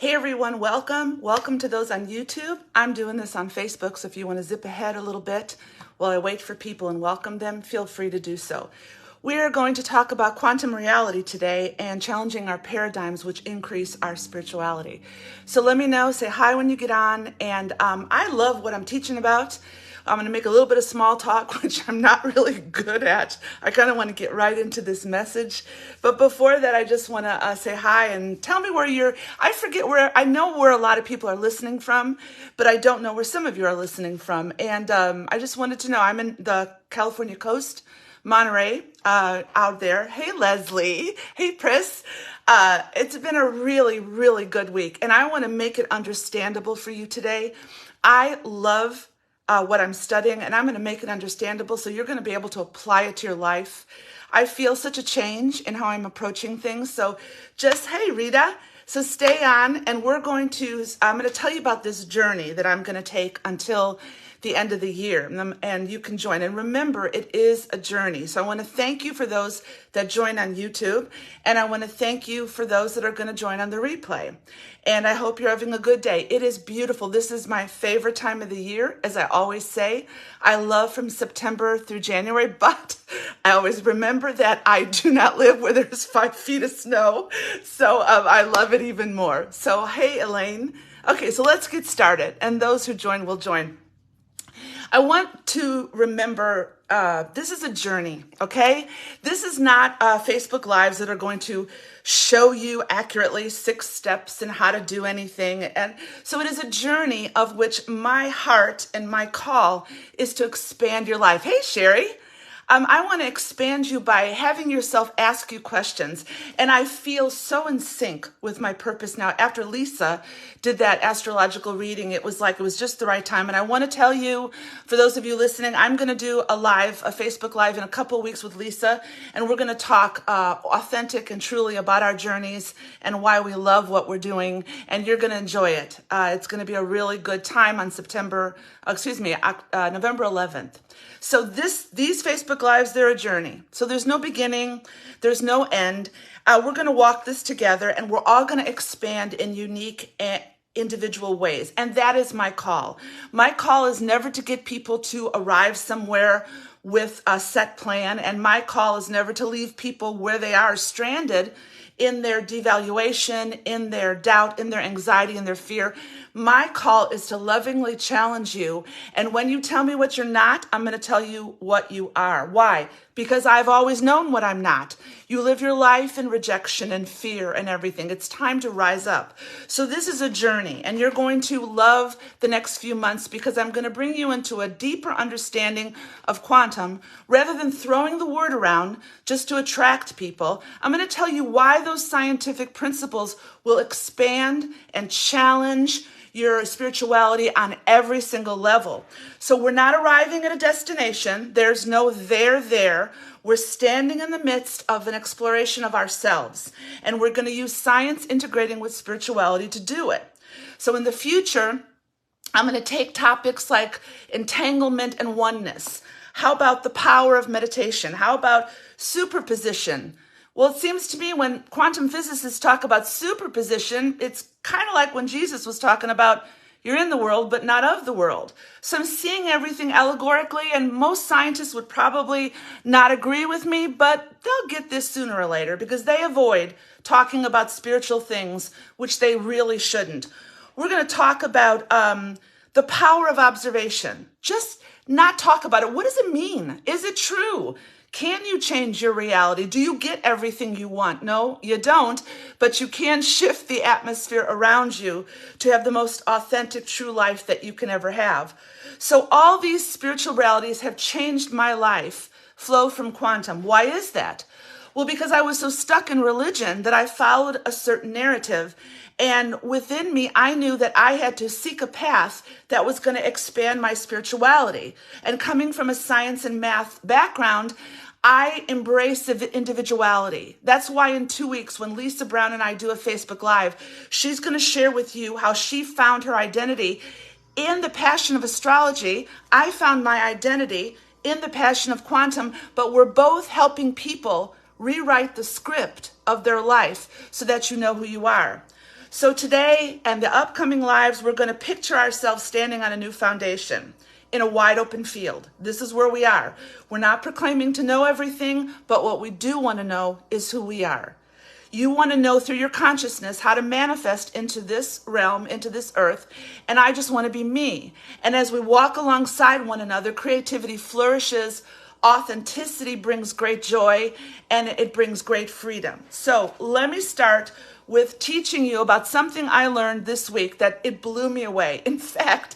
Hey everyone, welcome. Welcome to those on YouTube. I'm doing this on Facebook, so if you want to zip ahead a little bit while I wait for people and welcome them, feel free to do so. We are going to talk about quantum reality today and challenging our paradigms which increase our spirituality. So let me know, say hi when you get on, and I love what I'm teaching about. I'm going to make a little bit of small talk, which I'm not really good at. I kind of want to get right into this message. But before that, I just want to say hi and tell me I forget where, I know where a lot of people are listening from, but I don't know where some of you are listening from. And I just wanted to know, I'm in the California coast, Monterey, out there. Hey, Leslie. Hey, Pris. It's been a really, really good week. And I want to make it understandable for you today. I love what I'm studying, and I'm going to make it understandable so you're going to be able to apply it to your life. I feel such a change in how I'm approaching things. So just, hey, Rita, so stay on, and I'm going to tell you about this journey that I'm going to take until the end of the year, and you can join. And remember, it is a journey. So I want to thank you for those that join on YouTube, and I want to thank you for those that are going to join on the replay. And I hope you're having a good day. It is beautiful. This is my favorite time of the year, as I always say. I love from September through January, but I always remember that I do not live where there's 5 feet of snow. So I love it even more. So, hey, Elaine. Okay, so let's get started. And those who join will join. I want to remember this is a journey, okay? This is not Facebook Lives that are going to show you accurately 6 steps in how to do anything. And so it is a journey of which my heart and my call is to expand your life. Hey, Sherry. I want to expand you by having yourself ask you questions. And I feel so in sync with my purpose now. After Lisa did that astrological reading, it was just the right time. And I want to tell you, for those of you listening, I'm going to do a Facebook Live in a couple of weeks with Lisa. And we're going to talk authentic and truly about our journeys and why we love what we're doing. And you're going to enjoy it. It's going to be a really good time on November 11th. So these Facebook Lives, they're a journey. So there's no beginning, there's no end. We're going to walk this together, and we're all going to expand in unique and individual ways. And that is my call. My call is never to get people to arrive somewhere with a set plan. And my call is never to leave people where they are stranded in their devaluation, in their doubt, in their anxiety, in their fear. My call is to lovingly challenge you. And when you tell me what you're not, I'm going to tell you what you are. Why? Because I've always known what I'm not. You live your life in rejection and fear and everything. It's time to rise up. So this is a journey, and you're going to love the next few months because I'm going to bring you into a deeper understanding of quantum rather than throwing the word around just to attract people. I'm going to tell you why those scientific principles will expand and challenge your spirituality on every single level. So we're not arriving at a destination. There's no there. We're standing in the midst of an exploration of ourselves. And we're going to use science integrating with spirituality to do it. So in the future, I'm going to take topics like entanglement and oneness. How about the power of meditation? How about superposition? Well, it seems to me when quantum physicists talk about superposition, it's kind of like when Jesus was talking about you're in the world, but not of the world. So I'm seeing everything allegorically, and most scientists would probably not agree with me, but they'll get this sooner or later because they avoid talking about spiritual things, which they really shouldn't. We're going to talk about the power of observation. Just not talk about it. What does it mean? Is it true? Can you change your reality? Do you get everything you want? No, you don't, but you can shift the atmosphere around you to have the most authentic, true life that you can ever have. So all these spiritual realities have changed my life, flow from quantum. Why is that? Well, because I was so stuck in religion that I followed a certain narrative. And within me, I knew that I had to seek a path that was going to expand my spirituality. And coming from a science and math background, I embrace individuality. That's why in 2 weeks, when Lisa Brown and I do a Facebook Live, she's going to share with you how she found her identity in the passion of astrology. I found my identity in the passion of quantum, but we're both helping people rewrite the script of their life so that you know who you are. So today and the upcoming lives, we're going to picture ourselves standing on a new foundation in a wide open field. This is where we are. We're not proclaiming to know everything, but what we do want to know is who we are. You want to know through your consciousness how to manifest into this realm, into this earth, and I just want to be me. And as we walk alongside one another, creativity flourishes, authenticity brings great joy, and it brings great freedom. So let me start with teaching you about something I learned this week that it blew me away. In fact,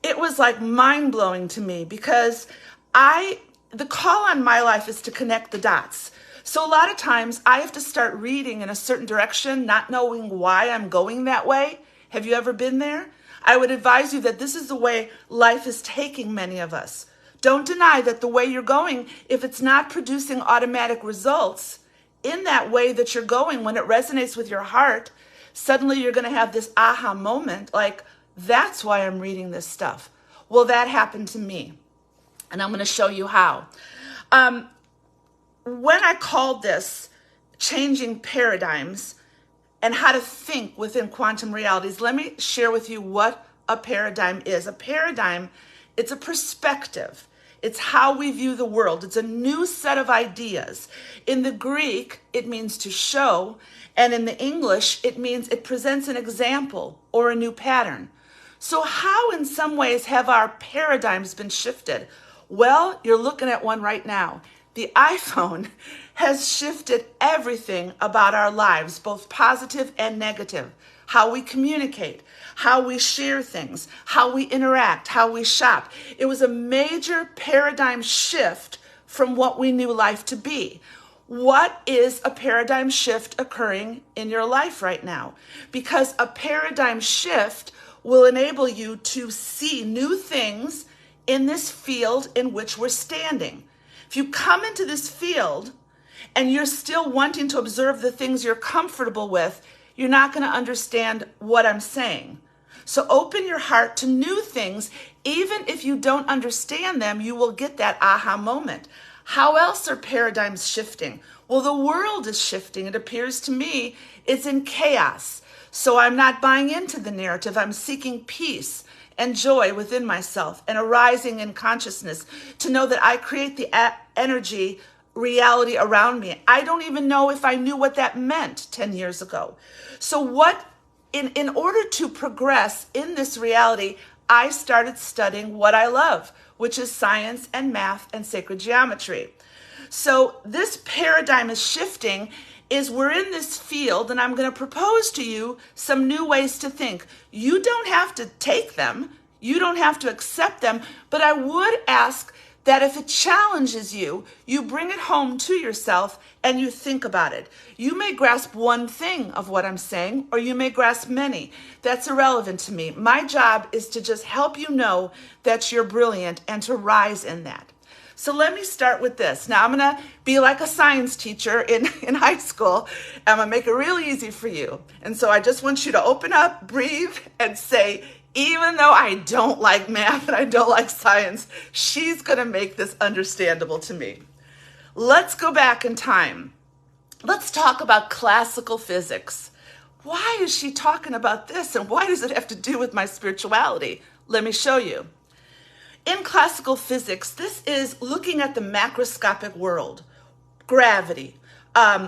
it was like mind-blowing to me because the call on my life is to connect the dots. So a lot of times I have to start reading in a certain direction, not knowing why I'm going that way. Have you ever been there? I would advise you that this is the way life is taking many of us. Don't deny that the way you're going, if it's not producing automatic results in that way that you're going, when it resonates with your heart, suddenly you're going to have this aha moment, like, that's why I'm reading this stuff. Well, that happened to me, and I'm going to show you how. When I called this changing paradigms and how to think within quantum realities, let me share with you what a paradigm is. A paradigm, it's a perspective. It's how we view the world. It's a new set of ideas. In the Greek, it means to show, and in the English, it means it presents an example or a new pattern. So how in some ways have our paradigms been shifted? Well, you're looking at one right now. The iPhone has shifted everything about our lives, both positive and negative. How we communicate, how we share things, how we interact, how we shop. It was a major paradigm shift from what we knew life to be. What is a paradigm shift occurring in your life right now? Because a paradigm shift will enable you to see new things in this field in which we're standing. If you come into this field and you're still wanting to observe the things you're comfortable with, you're not going to understand what I'm saying. So open your heart to new things. Even if you don't understand them, you will get that aha moment. How else are paradigms shifting? Well, the world is shifting. It appears to me it's in chaos. So I'm not buying into the narrative. I'm seeking peace and joy within myself and arising in consciousness to know that I create the energy reality around me. I don't even know if I knew what that meant 10 years ago. So in order to progress in this reality, I started studying what I love, which is science and math and sacred geometry. So this paradigm is shifting, is we're in this field, and I'm going to propose to you some new ways to think. You don't have to take them. You don't have to accept them. But I would ask that if it challenges you, you bring it home to yourself and you think about it. You may grasp one thing of what I'm saying, or you may grasp many. That's irrelevant to me. My job is to just help you know that you're brilliant and to rise in that. So let me start with this. Now I'm going to be like a science teacher in high school. I'm going to make it really easy for you. And so I just want you to open up, breathe, and say, even though I don't like math and I don't like science, she's going to make this understandable to me. Let's go back in time. Let's talk about classical physics. Why is she talking about this, and why does it have to do with my spirituality? Let me show you. In classical physics, this is looking at the macroscopic world, gravity,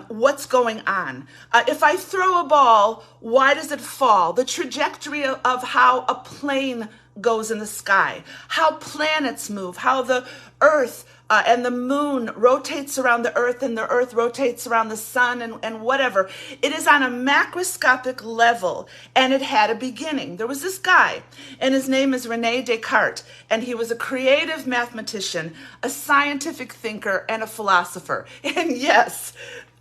what's going on. If I throw a ball, why does it fall? The trajectory of how a plane goes in the sky, how planets move, how the earth and the moon rotates around the earth and the earth rotates around the sun and whatever. It is on a macroscopic level, and it had a beginning. There was this guy, and his name is René Descartes, and he was a creative mathematician, a scientific thinker, and a philosopher. And yes,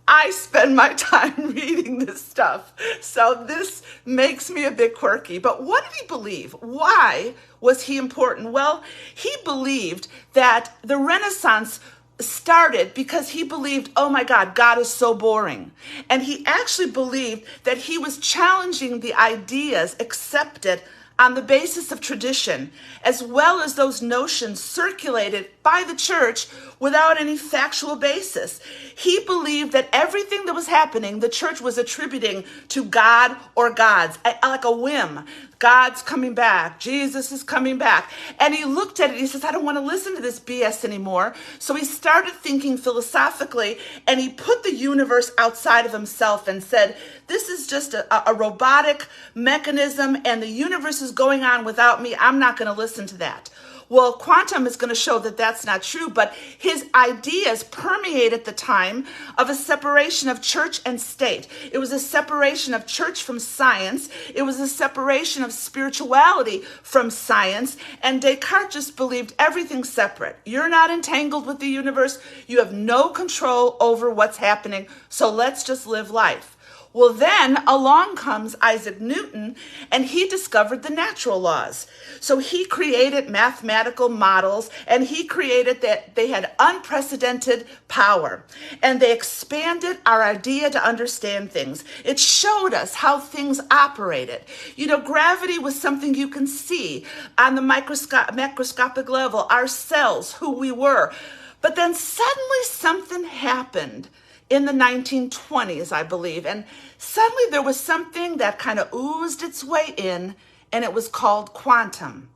I spend my time reading this stuff. So this makes me a bit quirky. But what did he believe? Why was he important? Well, he believed that the Renaissance started because he believed, oh my God, God is so boring. And he actually believed that he was challenging the ideas accepted on the basis of tradition, as well as those notions circulated by the church without any factual basis. He believed that everything that was happening, the church was attributing to God or gods, like a whim. God's coming back. Jesus is coming back. And he looked at it. He says, I don't want to listen to this BS anymore. So he started thinking philosophically, and he put the universe outside of himself and said, this is just a robotic mechanism, and the universe is going on without me. I'm not going to listen to that. Well, quantum is going to show that that's not true, but his ideas permeate at the time of a separation of church and state. It was a separation of church from science. It was a separation of spirituality from science. And Descartes just believed everything's separate. You're not entangled with the universe. You have no control over what's happening. So let's just live life. Well, then along comes Isaac Newton, and he discovered the natural laws. So he created mathematical models, and he created that they had unprecedented power, and they expanded our idea to understand things. It showed us how things operated. You know, gravity was something you can see on the microscopic level, our cells, who we were. But then suddenly something happened in the 1920s, I believe. And suddenly there was something that kind of oozed its way in, and it was called quantum.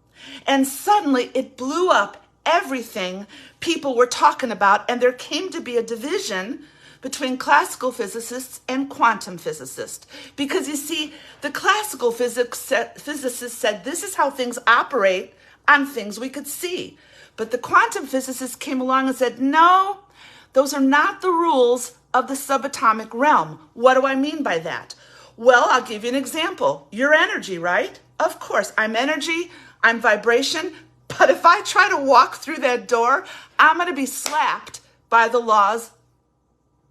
And suddenly it blew up everything people were talking about, and there came to be a division between classical physicists and quantum physicists. Because you see, the classical physicists said this is how things operate on things we could see. But the quantum physicists came along and said, no, those are not the rules of the subatomic realm. What do I mean by that? Well, I'll give you an example. You're energy, right? Of course, I'm energy, I'm vibration, but if I try to walk through that door, I'm going to be slapped by the laws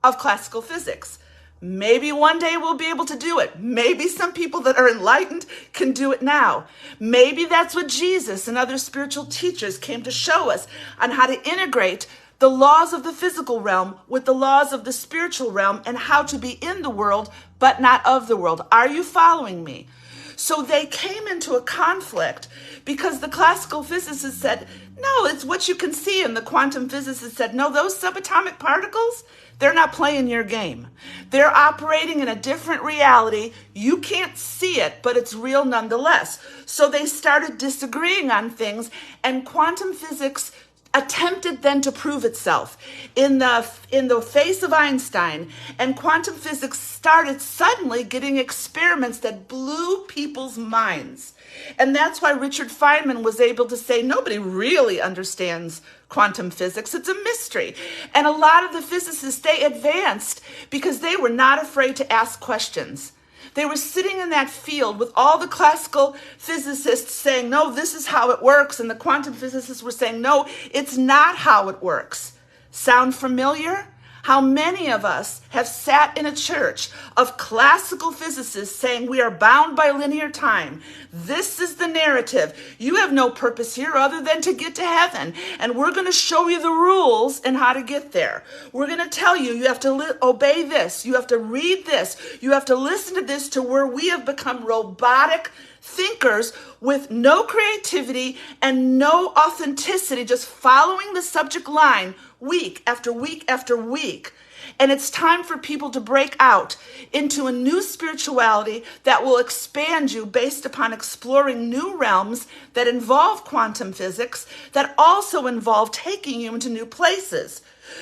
of classical physics. Maybe one day we'll be able to do it. Maybe some people that are enlightened can do it now. Maybe that's what Jesus and other spiritual teachers came to show us on how to integrate the laws of the physical realm with the laws of the spiritual realm, and how to be in the world, but not of the world. Are you following me? So they came into a conflict because the classical physicists said, no, it's what you can see. And the quantum physicists said, no, those subatomic particles, they're not playing your game. They're operating in a different reality. You can't see it, but it's real nonetheless. So they started disagreeing on things, and quantum physics attempted then to prove itself in the face of Einstein, and quantum physics started suddenly getting experiments that blew people's minds. And that's why Richard Feynman was able to say nobody really understands quantum physics. It's a mystery. And a lot of the physicists, they advanced because they were not afraid to ask questions. They were sitting in that field with all the classical physicists saying, no, this is how it works. And the quantum physicists were saying, no, it's not how it works. Sound familiar? How many of us have sat in a church of classical physicists saying we are bound by linear time. This is the narrative. You have no purpose here other than to get to heaven. And we're going to show you the rules and how to get there. We're going to tell you, you have to obey this. You have to read this. You have to listen to this, to where we have become robotic thinkers with no creativity and no authenticity, just following the subject line week after week after week. And it's time for people to break out into a new spirituality that will expand you based upon exploring new realms that involve quantum physics, that also involve taking you into new places.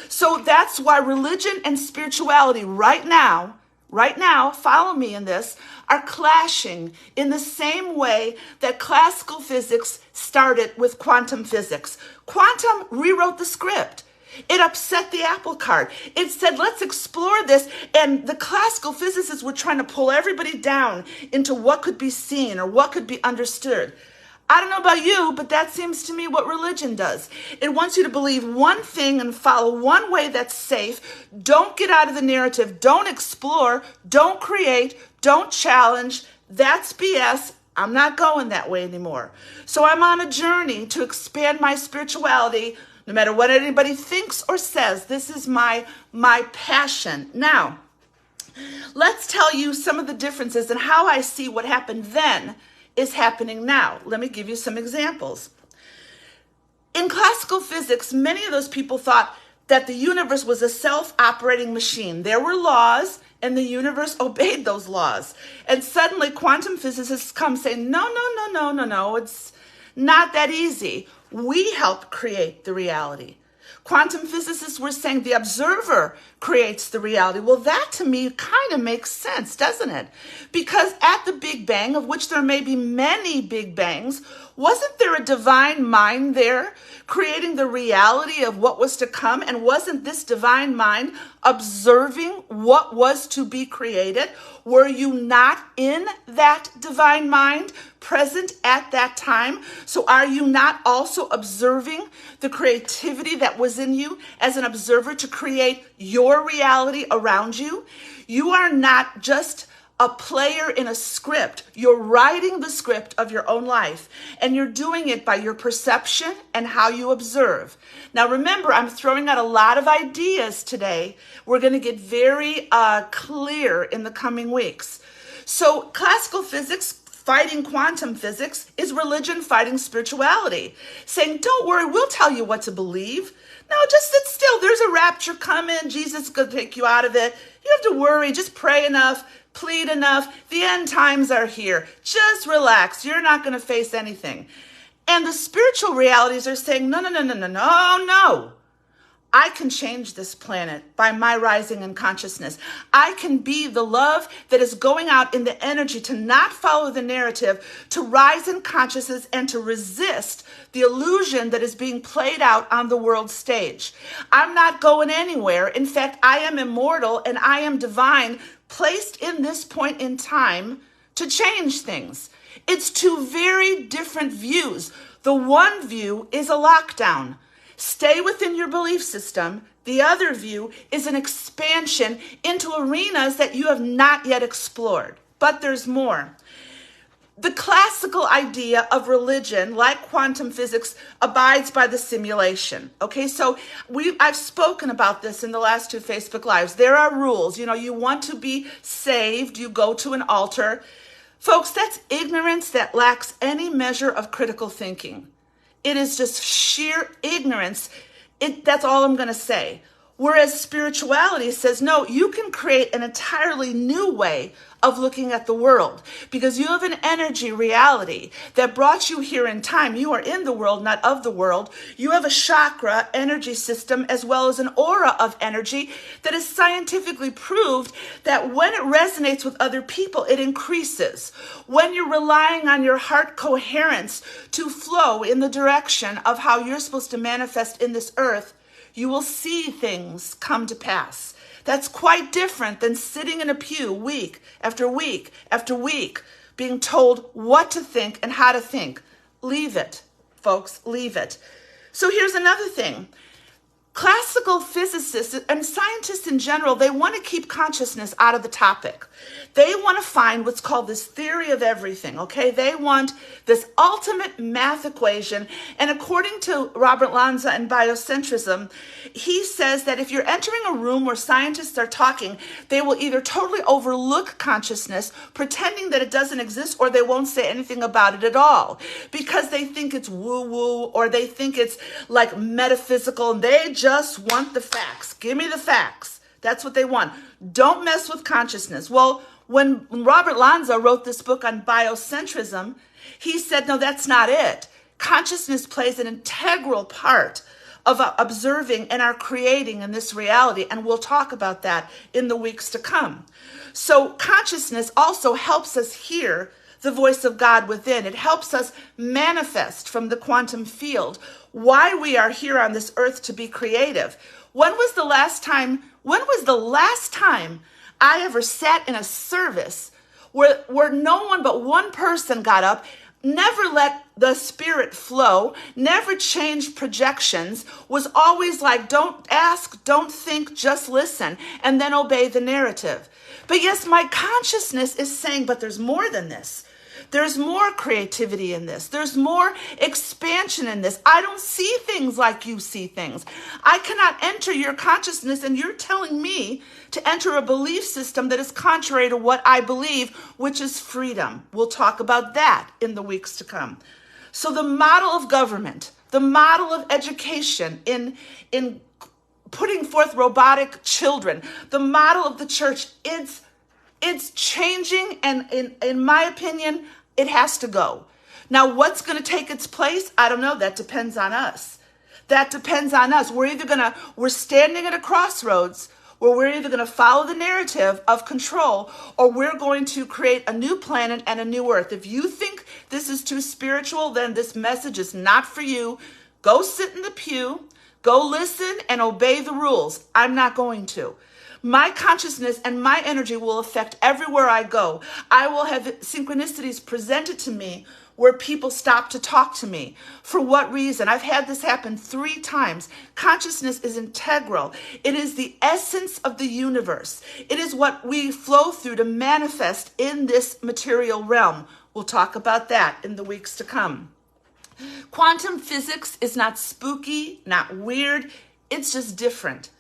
So that's why religion and spirituality right now, follow me in this, are clashing in the same way that classical physics started with quantum physics. Quantum rewrote the script. It upset the apple cart. It said, let's explore this. And the classical physicists were trying to pull everybody down into what could be seen or what could be understood. I don't know about you, but that seems to me what religion does. It wants you to believe one thing and follow one way that's safe. Don't get out of the narrative. Don't explore. Don't create. Don't challenge. That's BS. I'm not going that way anymore. So I'm on a journey to expand my spirituality. No matter what anybody thinks or says, this is my passion. Now, let's tell you some of the differences and how I see what happened then is happening now. Let me give you some examples. In classical physics, many of those people thought that the universe was a self-operating machine. There were laws, and the universe obeyed those laws. And suddenly, quantum physicists come saying, no, it's not that easy. We help create the reality. Quantum physicists were saying the observer creates the reality. Well, that to me kind of makes sense, doesn't it? Because at the Big Bang, of which there may be many Big Bangs, wasn't there a divine mind there creating the reality of what was to come? And wasn't this divine mind observing what was to be created? Were you not in that divine mind present at that time? So are you not also observing the creativity that was in you as an observer to create your reality around you? You are not just a player in a script. You're writing the script of your own life, and you're doing it by your perception and how you observe. Now, remember, I'm throwing out a lot of ideas today. We're going to get very clear in the coming weeks. So classical physics fighting quantum physics is religion fighting spirituality, saying, don't worry, we'll tell you what to believe. No, just sit still. There's a rapture coming. Jesus is going to take you out of it. You don't have to worry. Just pray enough, plead enough. The end times are here. Just relax. You're not going to face anything. And the spiritual realities are saying, no. I can change this planet by my rising in consciousness. I can be the love that is going out in the energy to not follow the narrative, to rise in consciousness and to resist the illusion that is being played out on the world stage. I'm not going anywhere. In fact, I am immortal and I am divine, placed in this point in time to change things. It's two very different views. The one view is a lockdown. Stay within your belief system. The other view is an expansion into arenas that you have not yet explored. But there's more. The classical idea of religion, like quantum physics, abides by the simulation. Okay, so I've spoken about this in the last 2 Facebook Lives. There are rules. You want to be saved, you go to an altar. Folks, that's ignorance that lacks any measure of critical thinking. It is just sheer ignorance. That's all I'm going to say. Whereas spirituality says, no, you can create an entirely new way of looking at the world because you have an energy reality that brought you here in time. You are in the world, not of the world. You have a chakra energy system as well as an aura of energy that is scientifically proved that when it resonates with other people, it increases. When you're relying on your heart coherence to flow in the direction of how you're supposed to manifest in this earth, you will see things come to pass. That's quite different than sitting in a pew week after week after week, being told what to think and how to think. Leave it, folks, leave it. So here's another thing. Classical physicists and scientists in general, they want to keep consciousness out of the topic. They want to find what's called this theory of everything, okay? They want this ultimate math equation. And according to Robert Lanza and biocentrism, he says that if you're entering a room where scientists are talking, they will either totally overlook consciousness, pretending that it doesn't exist, or they won't say anything about it at all because they think it's woo-woo or they think it's like metaphysical and they just want the facts. Give me the facts. That's what they want. Don't mess with consciousness. Well, when Robert Lanza wrote this book on biocentrism, he said, no, that's not it. Consciousness plays an integral part of observing and our creating in this reality. And we'll talk about that in the weeks to come. So consciousness also helps us hear the voice of God within. It helps us manifest from the quantum field why we are here on this earth to be creative. When was the last time I ever sat in a service where no one but one person got up, never let the spirit flow, never changed projections, was always like, don't ask, don't think, just listen, and then obey the narrative. But yes, my consciousness is saying, but there's more than this. There's more creativity in this. There's more expansion in this. I don't see things like you see things. I cannot enter your consciousness, and you're telling me to enter a belief system that is contrary to what I believe, which is freedom. We'll talk about that in the weeks to come. So the model of government, the model of education in putting forth robotic children, the model of the church, it's changing, and in my opinion, it has to go. Now, what's going to take its place? I don't know. That depends on us. That depends on us. We're standing at a crossroads where we're either going to follow the narrative of control, or we're going to create a new planet and a new earth. If you think this is too spiritual, then this message is not for you. Go sit in the pew, go listen and obey the rules. I'm not going to. My consciousness and my energy will affect everywhere I go. I will have synchronicities presented to me where people stop to talk to me. For what reason? I've had this happen 3 times. Consciousness is integral. It is the essence of the universe. It is what we flow through to manifest in this material realm. We'll talk about that in the weeks to come. Quantum physics is not spooky, not weird. It's just different.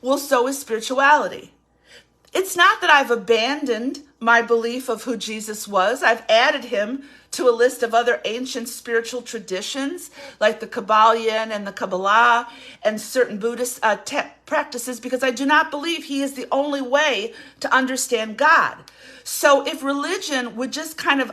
Well, so is spirituality. It's not that I've abandoned my belief of who Jesus was. I've added him to a list of other ancient spiritual traditions like the Kabbalion and the Kabbalah and certain Buddhist practices, because I do not believe he is the only way to understand God. So if religion would just kind of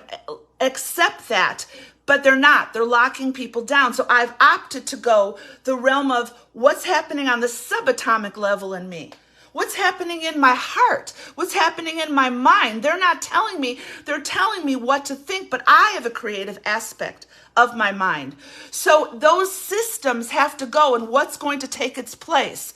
accept that, but they're not. They're locking people down. So I've opted to go the realm of what's happening on the subatomic level in me. What's happening in my heart? What's happening in my mind? They're not telling me. They're telling me what to think, but I have a creative aspect of my mind. So those systems have to go, and what's going to take its place?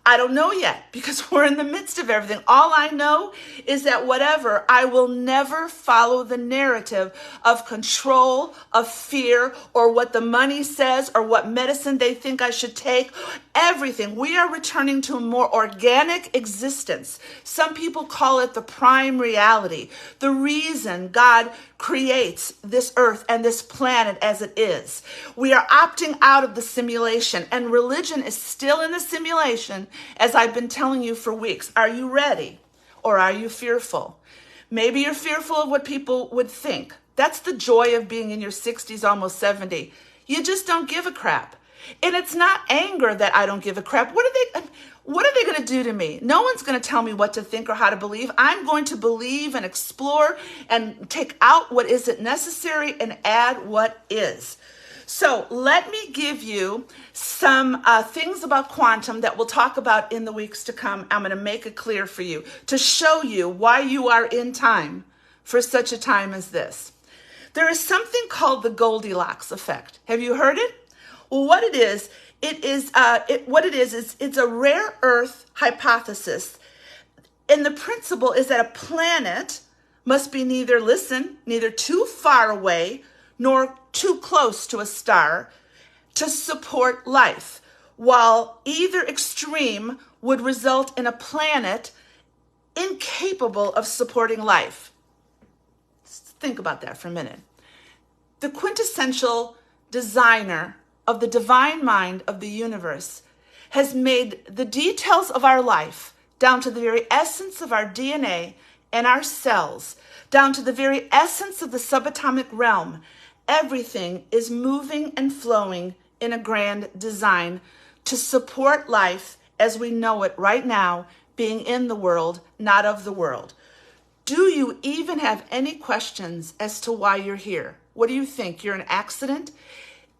I don't know yet, because we're in the midst of everything. All I know is that whatever, I will never follow the narrative of control, of fear, or what the money says, or what medicine they think I should take. Everything. We are returning to a more organic existence. Some people call it the prime reality. The reason God creates this earth and this planet as it is. We are opting out of the simulation, and religion is still in the simulation, as I've been telling you for weeks. Are you ready, or are you fearful? Maybe you're fearful of what people would think. That's the joy of being in your 60s, almost 70. You just don't give a crap. And it's not anger that I don't give a crap. What are they going to do to me? No one's going to tell me what to think or how to believe. I'm going to believe and explore and take out what isn't necessary and add what is. So let me give you some things about quantum that we'll talk about in the weeks to come. I'm going to make it clear for you to show you why you are in time for such a time as this. There is something called the Goldilocks effect. Have you heard it? Well, what it is, it's a rare earth hypothesis. And the principle is that a planet must be neither too far away nor too close to a star to support life, while either extreme would result in a planet incapable of supporting life. Think about that for a minute. The quintessential designer of the divine mind of the universe has made the details of our life, down to the very essence of our DNA and our cells, down to the very essence of the subatomic realm. Everything is moving and flowing in a grand design to support life as we know it right now, being in the world, not of the world. Do you even have any questions as to why you're here? What do you think? You're an accident?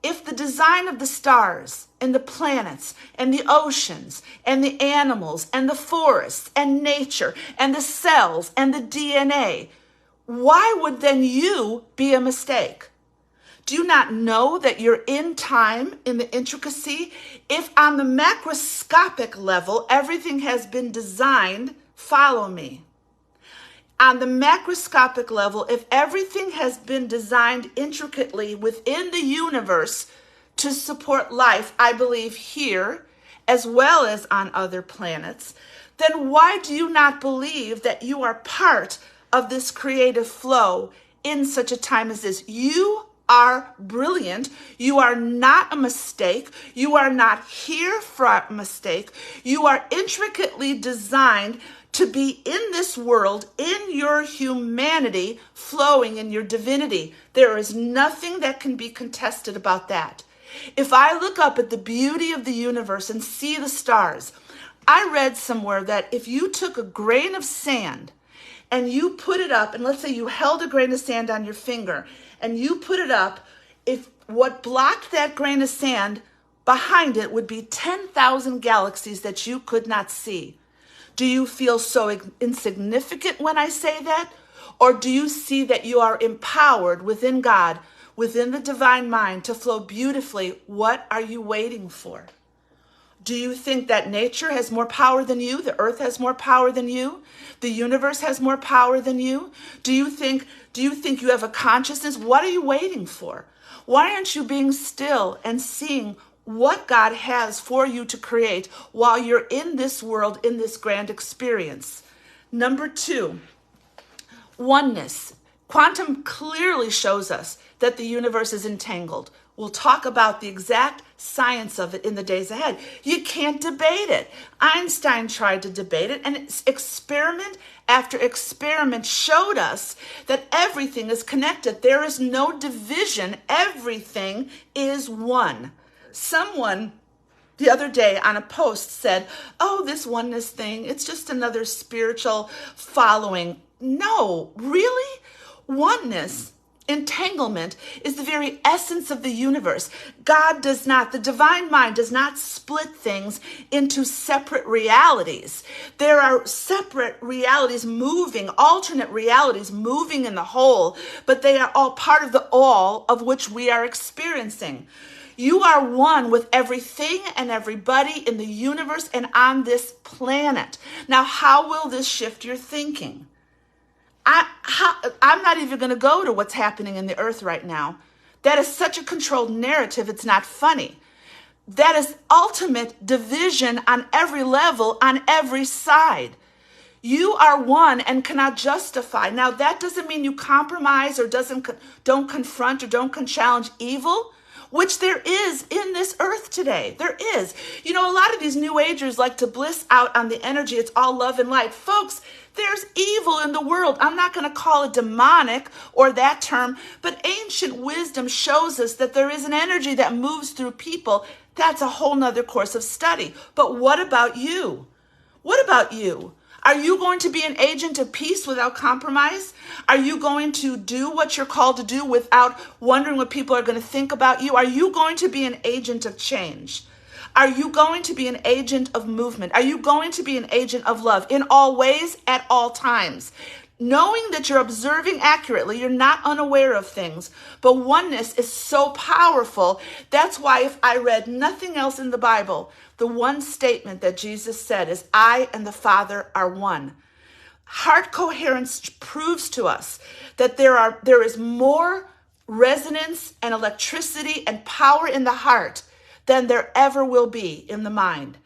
If the design of the stars and the planets and the oceans and the animals and the forests and nature and the cells and the DNA, why would then you be a mistake? Do you not know that you're in time in the intricacy? If on the macroscopic level everything has been designed, follow me. On the macroscopic level, if everything has been designed intricately within the universe to support life, I believe here, as well as on other planets, then why do you not believe that you are part of this creative flow in such a time as this. You are brilliant. You are not a mistake. You are not here for a mistake. You are intricately designed to be in this world, in your humanity, flowing in your divinity. There is nothing that can be contested about that. If I look up at the beauty of the universe and see the stars, I read somewhere that if you took a grain of sand and you put it up, and let's say you held a grain of sand on your finger and you put it up, if what blocked that grain of sand behind it would be 10,000 galaxies that you could not see. Do you feel so insignificant when I say that? Or do you see that you are empowered within God, within the divine mind to flow beautifully? What are you waiting for? Do you think that nature has more power than you? The earth has more power than you? The universe has more power than you? Do you think you have a consciousness? What are you waiting for? Why aren't you being still and seeing what God has for you to create while you're in this world, in this grand experience? Number 2, oneness. Quantum clearly shows us that the universe is entangled. We'll talk about the exact science of it in the days ahead. You can't debate it. Einstein tried to debate it, and experiment after experiment showed us that everything is connected. There is no division. Everything is one. Someone the other day on a post said, oh, this oneness thing, it's just another spiritual following. No, really? Oneness, entanglement, is the very essence of the universe. God does not, the divine mind does not split things into separate realities. There are separate realities moving, alternate realities moving in the whole, but they are all part of the all of which we are experiencing. You are one with everything and everybody in the universe and on this planet. Now, how will this shift your thinking? I'm not even going to go to what's happening in the earth right now. That is such a controlled narrative, it's not funny. That is ultimate division on every level, on every side. You are one and cannot justify. Now, that doesn't mean you compromise or don't confront or don't challenge evil, which there is in this earth today. There is. You know, a lot of these New Agers like to bliss out on the energy. It's all love and light. Folks, there's evil in the world. I'm not going to call it demonic or that term, but ancient wisdom shows us that there is an energy that moves through people. That's a whole nother course of study. But what about you? What about you? Are you going to be an agent of peace without compromise? Are you going to do what you're called to do without wondering what people are going to think about you? Are you going to be an agent of change? Are you going to be an agent of movement? Are you going to be an agent of love in all ways, at all times? Knowing that you're observing accurately, you're not unaware of things, but oneness is so powerful. That's why if I read nothing else in the Bible, the one statement that Jesus said is, I and the Father are one. Heart coherence proves to us that there is more resonance and electricity and power in the heart than there ever will be in the mind.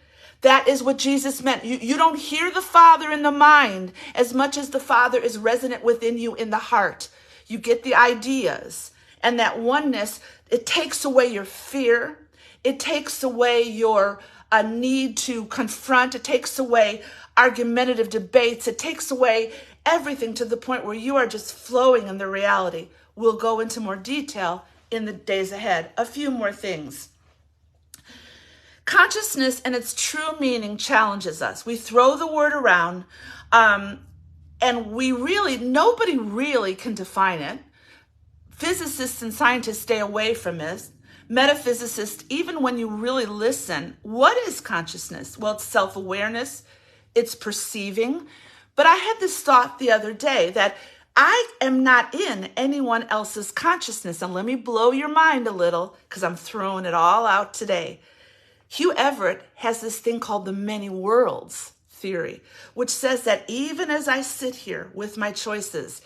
That is what Jesus meant. You don't hear the Father in the mind as much as the Father is resonant within you in the heart. You get the ideas. And that oneness, it takes away your fear. It takes away your need to confront. It takes away argumentative debates. It takes away everything to the point where you are just flowing in the reality. We'll go into more detail in the days ahead. A few more things. Consciousness and its true meaning challenges us. We throw the word around, and nobody really can define it. Physicists and scientists stay away from it. Metaphysicists, even when you really listen, what is consciousness? Well, it's self-awareness, it's perceiving. But I had this thought the other day that I am not in anyone else's consciousness. And let me blow your mind a little, because I'm throwing it all out today. Hugh Everett has this thing called the many worlds theory, which says that even as I sit here with my choices,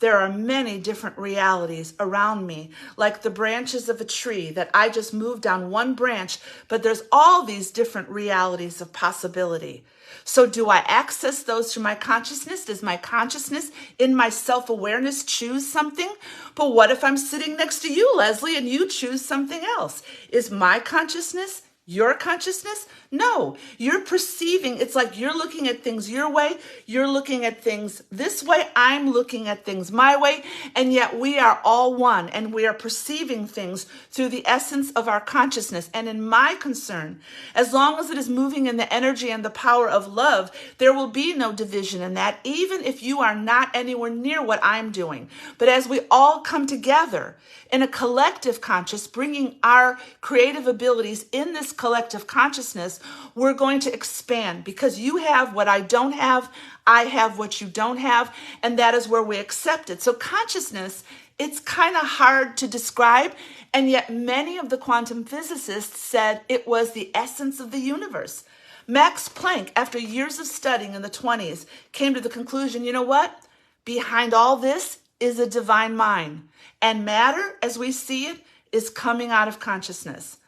there are many different realities around me, like the branches of a tree that I just moved down one branch, but there's all these different realities of possibility. So do I access those through my consciousness? Does my consciousness in my self-awareness choose something? But what if I'm sitting next to you, Leslie, and you choose something else? Is my consciousness your consciousness? No, you're perceiving. It's like you're looking at things your way. You're looking at things this way. I'm looking at things my way. And yet we are all one, and we are perceiving things through the essence of our consciousness. And in my concern, as long as it is moving in the energy and the power of love, there will be no division in that, even if you are not anywhere near what I'm doing. But as we all come together in a collective conscious, bringing our creative abilities in this collective consciousness, we're going to expand, because you have what I don't have, I have what you don't have, and that is where we accept it. So consciousness, it's kind of hard to describe, and yet many of the quantum physicists said it was the essence of the universe. Max Planck, after years of studying in the 20s, came to the conclusion, you know what? Behind all this is a divine mind. And matter, as we see it, is coming out of consciousness.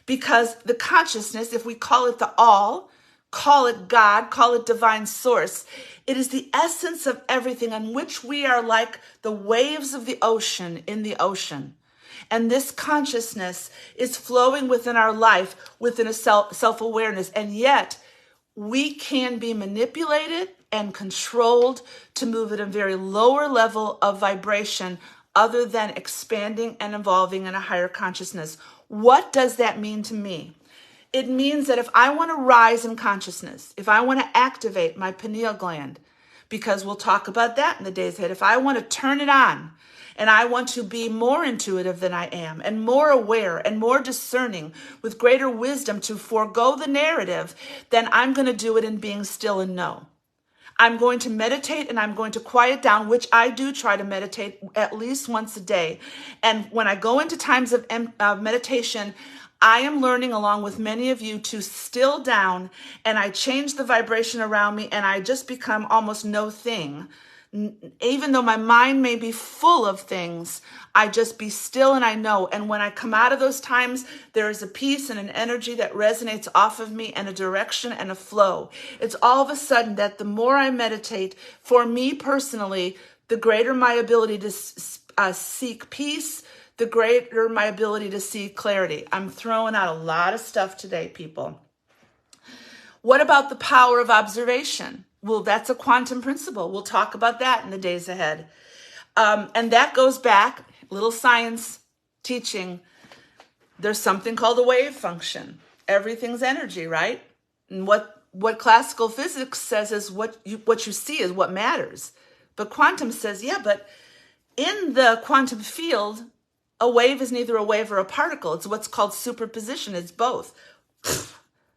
Because the consciousness, if we call it the all, call it God, call it divine source, it is the essence of everything, on which we are like the waves of the ocean in the ocean. And this consciousness is flowing within our life, within a self-awareness. And yet we can be manipulated and controlled to move at a very lower level of vibration, other than expanding and evolving in a higher consciousness. What does that mean to me? It means that if I want to rise in consciousness, if I want to activate my pineal gland, because we'll talk about that in the days ahead, if I want to turn it on, and I want to be more intuitive than I am, and more aware and more discerning, with greater wisdom to forego the narrative, then I'm going to do it in being still and know. I'm going to meditate, and I'm going to quiet down, which I do try to meditate at least once a day. And when I go into times of meditation, I am learning, along with many of you, to still down, and I change the vibration around me, and I just become almost no thing. Even though my mind may be full of things, I just be still and I know. And when I come out of those times, there is a peace and an energy that resonates off of me, and a direction and a flow. It's all of a sudden that the more I meditate, for me personally, the greater my ability to seek peace, the greater my ability to see clarity. I'm throwing out a lot of stuff today, people. What about the power of observation? Well, that's a quantum principle. We'll talk about that in the days ahead. And that goes back, little science teaching. There's something called a wave function. Everything's energy, right? And what classical physics says is what you see is what matters. But quantum says, yeah, but in the quantum field, a wave is neither a wave or a particle. It's what's called superposition. It's both.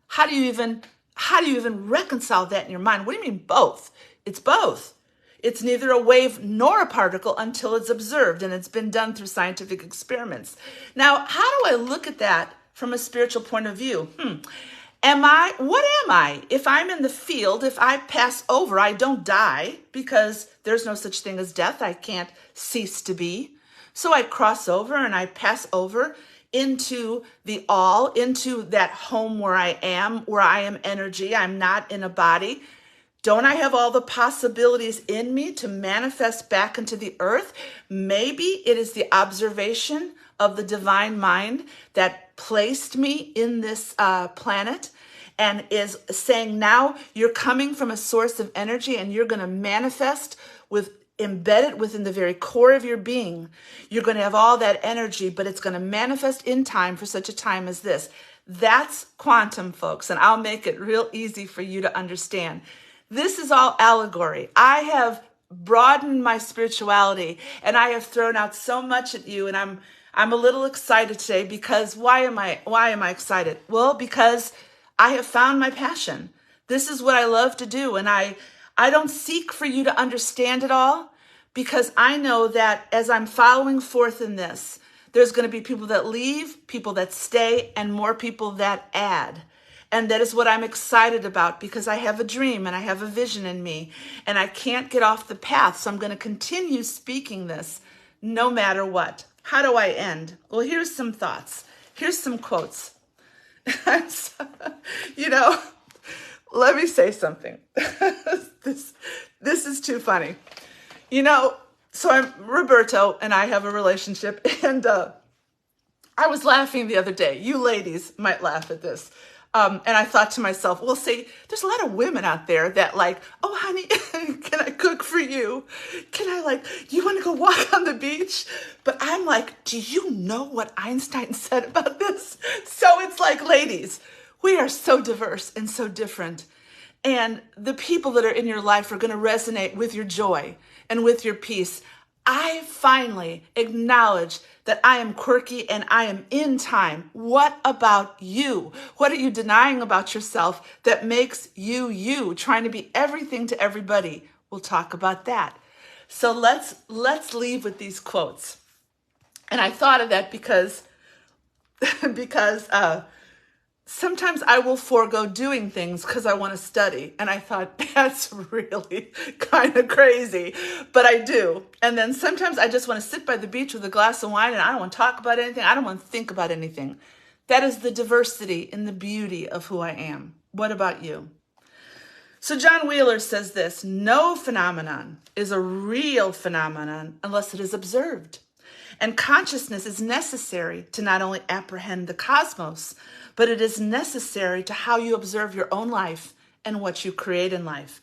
How do you even reconcile that in your mind? What do you mean both? It's both. It's neither a wave nor a particle until it's observed, and it's been done through scientific experiments. Now, how do I look at that from a spiritual point of view? What am I? If I'm in the field, if I pass over, I don't die, because there's no such thing as death. I can't cease to be. So I cross over and I pass over into the all, into that home where I am energy. I'm not in a body. Don't I have all the possibilities in me to manifest back into the earth? Maybe it is the observation of the divine mind that placed me in this planet, and is saying, now you're coming from a source of energy, and you're going to manifest embedded within the very core of your being. You're going to have all that energy, but it's going to manifest in time for such a time as this. That's quantum, folks, and I'll make it real easy for you to understand. This is all allegory. I have broadened my spirituality, and I have thrown out so much at you, and I'm a little excited today, because why am I excited? Well, because I have found my passion. This is what I love to do, and I don't seek for you to understand it all, because I know that as I'm following forth in this, there's going to be people that leave, people that stay, and more people that add. And that is what I'm excited about, because I have a dream and I have a vision in me and I can't get off the path. So I'm going to continue speaking this no matter what. How do I end? Well, here's some thoughts. Here's some quotes. You know, let me say something. This is too funny. You know, so Roberto and I have a relationship, and I was laughing the other day. You ladies might laugh at this. And I thought to myself, well, see, there's a lot of women out there that like, oh, honey, can I cook for you? Can I do you want to go walk on the beach? But I'm like, do you know what Einstein said about this? So it's like, ladies, we are so diverse and so different. And the people that are in your life are going to resonate with your joy and with your peace. I finally acknowledge that I am quirky and I am in time. What about you? What are you denying about yourself that makes you you, trying to be everything to everybody? We'll talk about that. So let's leave with these quotes. And I thought of that because sometimes I will forego doing things because I want to study. And I thought, that's really kind of crazy, but I do. And then sometimes I just want to sit by the beach with a glass of wine and I don't want to talk about anything. I don't want to think about anything. That is the diversity and the beauty of who I am. What about you? So John Wheeler says this: no phenomenon is a real phenomenon unless it is observed. And consciousness is necessary to not only apprehend the cosmos, but it is necessary to how you observe your own life and what you create in life.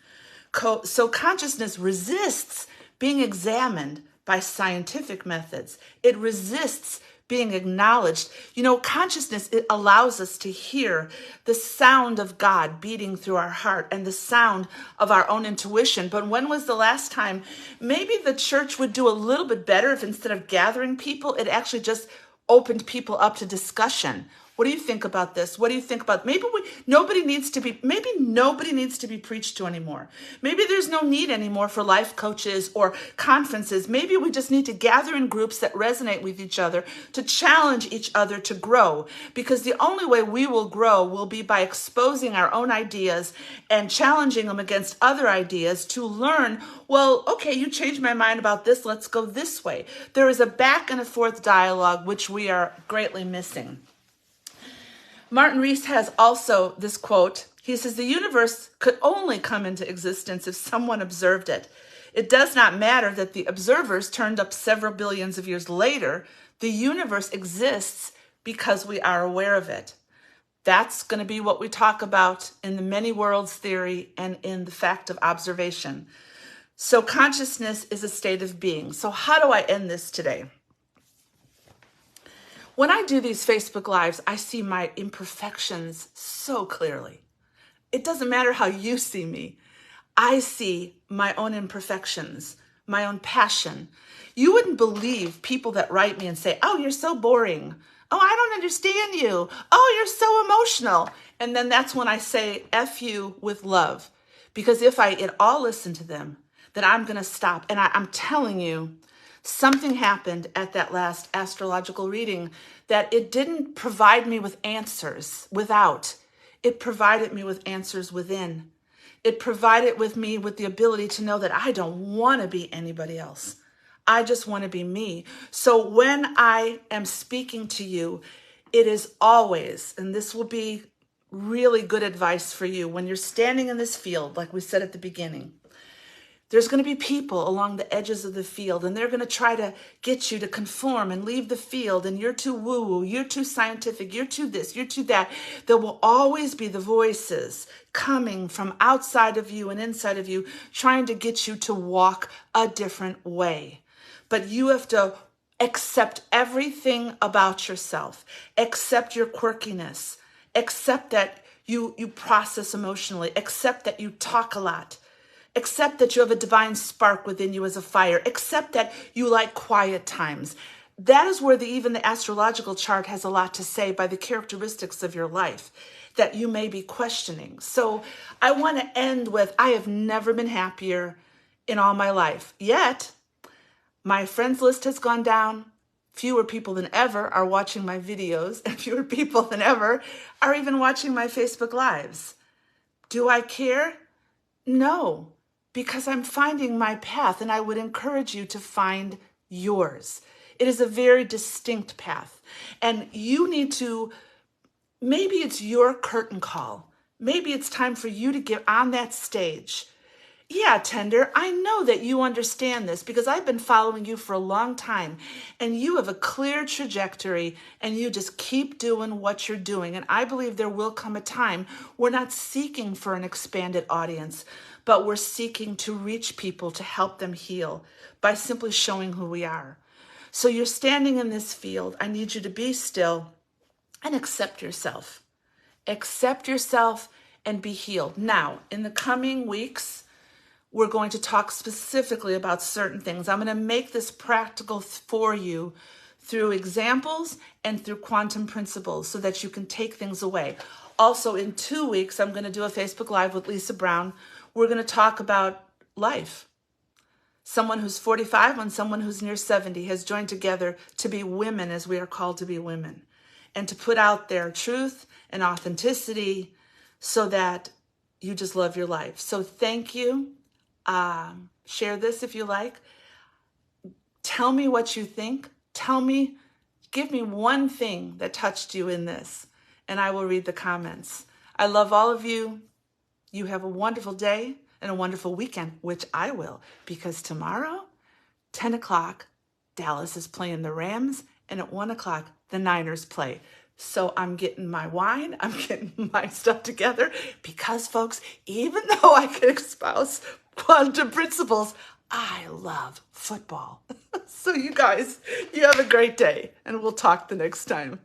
So consciousness resists being examined by scientific methods. It resists being acknowledged. You know, consciousness, it allows us to hear the sound of God beating through our heart and the sound of our own intuition. But when was the last time? Maybe the church would do a little bit better if instead of gathering people, it actually just opened people up to discussion. What do you think about this? What do you think about maybe nobody needs to be preached to anymore. Maybe there's no need anymore for life coaches or conferences. Maybe we just need to gather in groups that resonate with each other, to challenge each other to grow, because the only way we will grow will be by exposing our own ideas and challenging them against other ideas to learn, well, okay, you changed my mind about this, let's go this way. There is a back and a forth dialogue which we are greatly missing. Martin Rees has also this quote. He says, the universe could only come into existence if someone observed it. It does not matter that the observers turned up several billions of years later. The universe exists because we are aware of it. That's going to be what we talk about in the many worlds theory and in the fact of observation. So consciousness is a state of being. So how do I end this today? When I do these Facebook Lives, I see my imperfections so clearly. It doesn't matter how you see me. I see my own imperfections, my own passion. You wouldn't believe people that write me and say, oh, you're so boring. Oh, I don't understand you. Oh, you're so emotional. And then that's when I say F you with love. Because if I at all listen to them, then I'm going to stop. And I'm telling you, something happened at that last astrological reading that it didn't provide me with answers without. It provided me with answers within. It provided with me with the ability to know that I don't want to be anybody else. I just want to be me. So when I am speaking to you, it is always, and this will be really good advice for you when you're standing in this field, like we said at the beginning. There's going to be people along the edges of the field, and they're going to try to get you to conform and leave the field, and you're too woo-woo, you're too scientific, you're too this, you're too that. There will always be the voices coming from outside of you and inside of you, trying to get you to walk a different way. But you have to accept everything about yourself, accept your quirkiness, accept that you process emotionally, accept that you talk a lot. Accept that you have a divine spark within you as a fire. Accept that you like quiet times. That is where even the astrological chart has a lot to say by the characteristics of your life that you may be questioning. So I want to end with, I have never been happier in all my life. Yet, my friends list has gone down. Fewer people than ever are watching my videos, and fewer people than ever are even watching my Facebook Lives. Do I care? No, because I'm finding my path, and I would encourage you to find yours. It is a very distinct path, and you need to, maybe it's your curtain call. Maybe it's time for you to get on that stage. Yeah, Tender, I know that you understand this because I've been following you for a long time, and you have a clear trajectory, and you just keep doing what you're doing. And I believe there will come a time we're not seeking for an expanded audience, but we're seeking to reach people to help them heal by simply showing who we are. So you're standing in this field. I need you to be still and accept yourself. Accept yourself and be healed. Now, in the coming weeks, we're going to talk specifically about certain things. I'm going to make this practical for you through examples and through quantum principles so that you can take things away. Also, in 2 weeks, I'm going to do a Facebook Live with Lisa Brown. We're going to talk about life. Someone who's 45 and someone who's near 70 has joined together to be women as we are called to be women, and to put out their truth and authenticity so that you just love your life. So thank you. Share this if you like. Tell me what you think. Give me one thing that touched you in this, and I will read the comments. I love all of you. You have a wonderful day and a wonderful weekend, which I will, because tomorrow, 10 o'clock, Dallas is playing the Rams, and at 1 o'clock, the Niners play. So I'm getting my wine, I'm getting my stuff together, because folks, even though I can espouse quantum principles, I love football. So you guys, you have a great day, and we'll talk the next time.